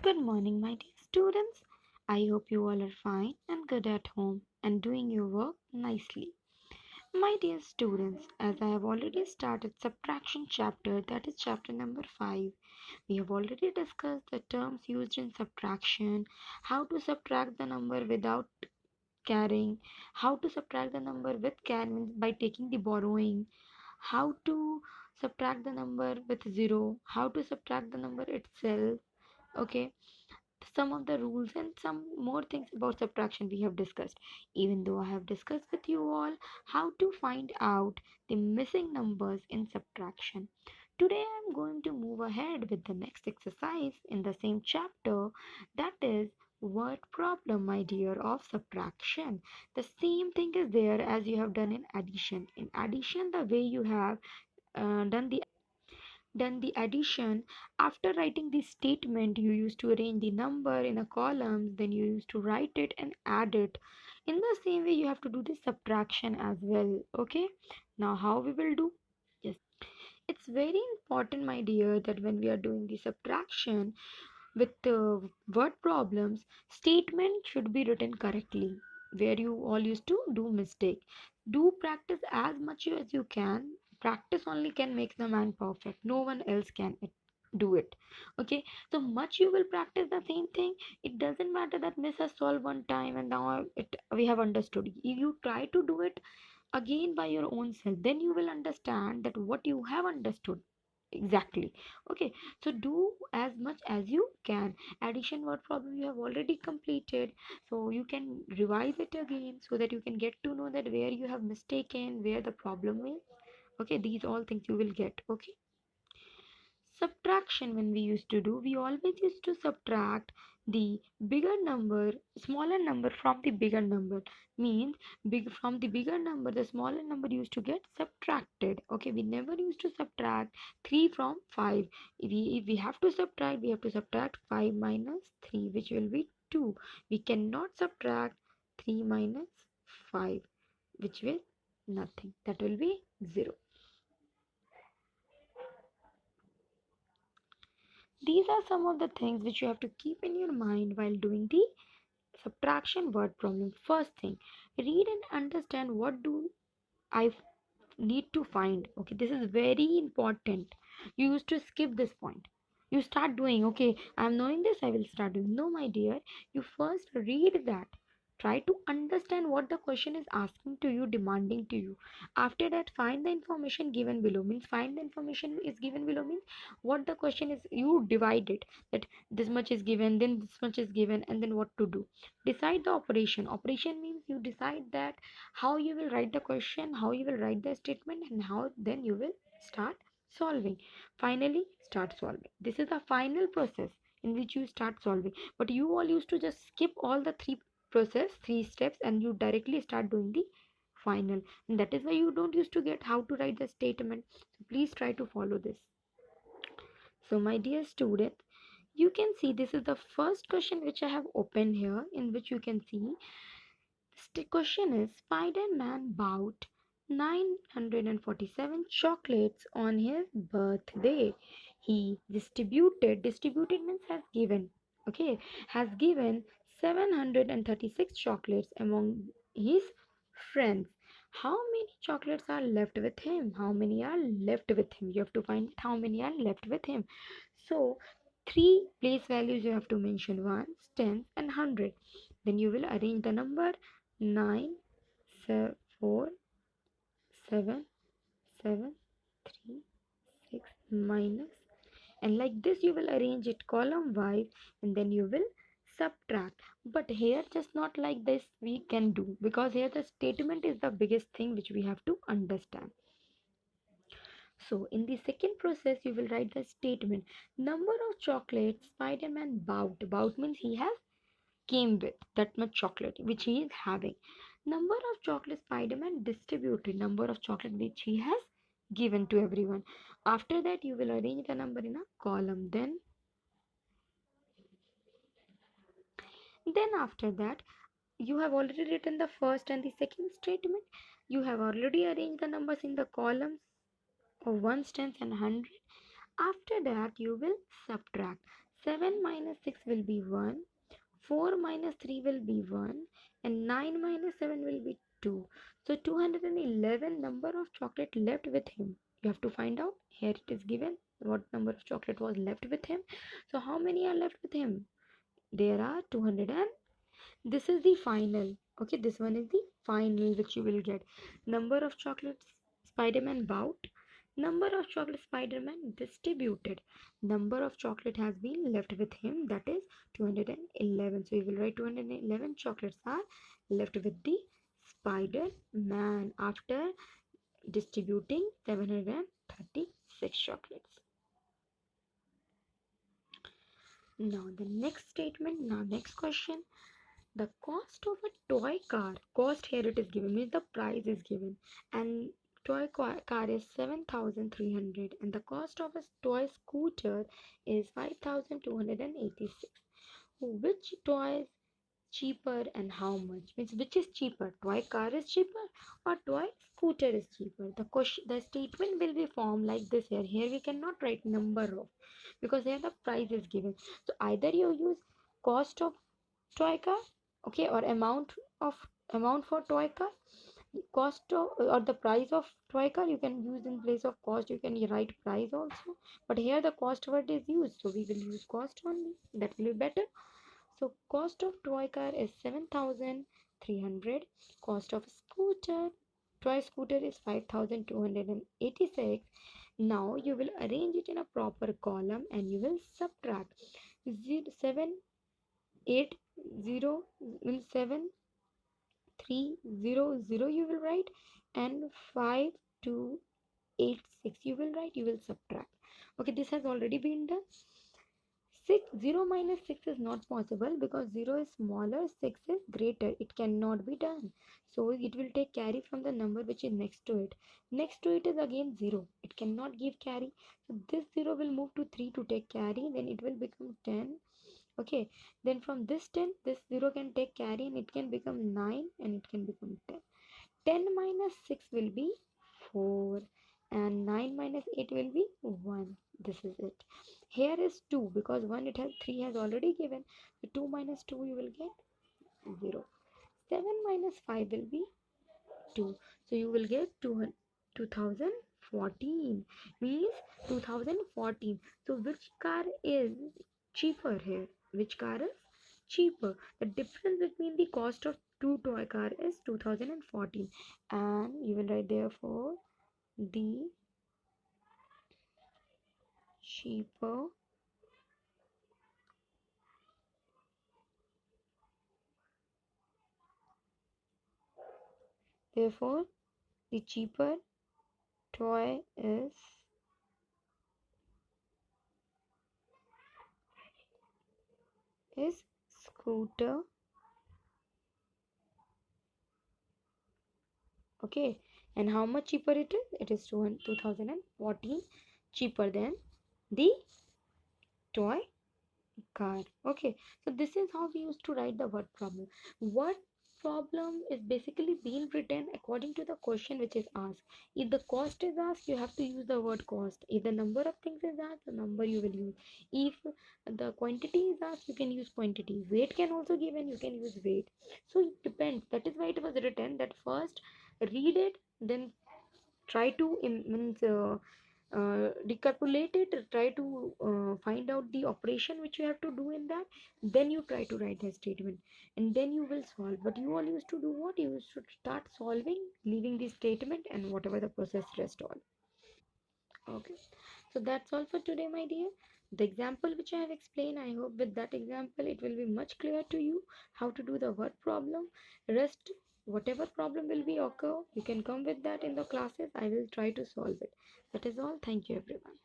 Good morning, my dear students. I hope you all are fine and good at home and doing your work nicely. My dear students, as I have already started subtraction chapter, that is chapter number 5, we have already discussed the terms used in subtraction, how to subtract the number without carrying, how to subtract the number with carrying by taking the borrowing, how to subtract the number with 0, how to subtract the number itself. Okay, some of the rules and some more things about subtraction we have discussed. Even though I have discussed with you all how to find out the missing numbers in subtraction, today I'm going to move ahead with the next exercise in the same chapter, that is word problem, my dear, of subtraction. The same thing is there as you have done in addition. In addition, the way you have done the addition, after writing the statement you used to arrange the number in a column, then you used to write it and add it. In the same way you have to do the subtraction as well. Okay, now how we will do? Yes, it's very important, my dear, that when we are doing the subtraction with word problems, statement should be written correctly. Where you all used to do mistake, do practice as much as you can. Practice only can make the man perfect, no one else can do it. Okay, so much you will practice the same thing. It doesn't matter that miss has solved one time and now we have understood. If you try to do it again by your own self, then you will understand that what you have understood exactly. Okay, so do as much as you can. Addition word problem you have already completed, so you can revise it again so that you can get to know that where you have mistaken, where the problem is. Okay, these all things you will get. Okay, subtraction, when we used to do, we always used to subtract the bigger number, smaller number from the bigger number. Means big from the bigger number, the smaller number used to get subtracted. Okay, we never used to subtract 3 from 5. If we have to subtract, we have to subtract 5 minus 3, which will be 2. We cannot subtract 3 minus 5, which will nothing, that will be 0. These are some of the things which you have to keep in your mind while doing the subtraction word problem. First thing, read and understand what do I need to find. Okay, this is very important. You used to skip this point. You start doing, okay, I'm knowing this, I will start doing. No, my dear, you first read that. Try to understand what the question is asking to you, demanding to you. After that, find the information given below. Means find the information is given below means what the question is. You divide it, that this much is given, then this much is given, and then what to do. Decide the operation. Operation means you decide that how you will write the question, how you will write the statement, and how then you will start solving. Finally, start solving. This is the final process in which you start solving. But you all used to just skip all the three steps, and you directly start doing the final. And that is why you don't used to get how to write the statement. So please try to follow this. So my dear student, you can see this is the first question which I have opened here, in which you can see the question is Spider-Man bought 947 chocolates on his birthday. He distributed means has given, okay, has given 736 chocolates among his friends. How many chocolates are left with him? How many are left with him? You have to find how many are left with him. So, three place values you have to mention, ones, tens, and 100. Then you will arrange the number 9, 4, 7, 7, 3, 6 minus, and like this you will arrange it column wise, and then you will subtract. But here just not like this we can do, because here the statement is the biggest thing which we have to understand. So in the second process you will write the statement, number of chocolates Spider-Man bought means he has came with that much chocolate which he is having. Number of chocolate Spider-Man distributed, number of chocolate which he has given to everyone. After that you will arrange the number in a column. Then after that you have already written the first and the second statement. You have already arranged the numbers in the columns of ones, tens, and hundred. After that you will subtract. 7 minus 6 will be 1. 4 minus 3 will be 1. And 9 minus 7 will be 2. So 211 number of chocolate left with him. You have to find out. Here it is given what number of chocolate was left with him. So how many are left with him? There are 200 and this is the final. Okay, this one is the final which you will get. Number of chocolates Spider-Man bought. Number of chocolate Spider-Man distributed. Number of chocolate has been left with him, that is 211. So you will write 211 chocolates are left with the Spider-Man after distributing 736 chocolates. Now the next statement, now next question. The cost of a toy car, cost here it is given, means the price is given, and car is 7,300 and the cost of a toy scooter is 5,286. Which toy is cheaper and how much? Means which is cheaper? Toy car is cheaper or toy scooter is cheaper? The question, the statement will be formed like this here. Here we cannot write number of because here the price is given. So either you use cost of toy car, okay, or amount for toy car, cost of, or the price of toy car you can use in place of cost. You can write price also, but here the cost word is used, so we will use cost only. That will be better. So cost of toy car is 7,300. Cost of scooter, toy scooter is 5,286. Now you will arrange it in a proper column and you will subtract 780 you will write, and 5286 you will write. You will subtract. Okay, this has already been done. 0 minus 6 is not possible because 0 is smaller, 6 is greater. It cannot be done. So it will take carry from the number which is next to it. Next to it is again 0. It cannot give carry. So this 0 will move to 3 to take carry. Then it will become 10. Okay. Then from this 10, this 0 can take carry and it can become 9 and it can become 10. 10 minus 6 will be 4 and 9 minus 8 will be 1. This is it. Here is 2 because 1 it has 3 has already given. So 2 minus 2 you will get 0. 7 minus 5 will be 2. So you will get 2014 means 2014. So which car is cheaper here? Which car is cheaper? The difference between the cost of two toy car is 2014 and you will write therefore the cheaper therefore the cheaper toy is scooter. Okay, and how much cheaper it is? It is 2014 cheaper than the toy car. Okay, so this is how we used to write the word problem. Word problem is basically being written according to the question which is asked. If the cost is asked, you have to use the word cost. If the number of things is asked, the number you will use. If the quantity is asked, you can use quantity. Weight can also given, you can use weight. So it depends. That is why it was written that first read it, then try to recalculate it, try to find out the operation which you have to do in that, then you try to write the statement and then you will solve. But you all used to do what? You used to start solving leaving the statement and whatever the process rest all. Okay, so that's all for today, my dear. The example which I have explained, I hope with that example it will be much clear to you how to do the word problem. Rest, whatever problem will be occur, you can come with that in the classes. I will try to solve it. That is all. Thank you, everyone.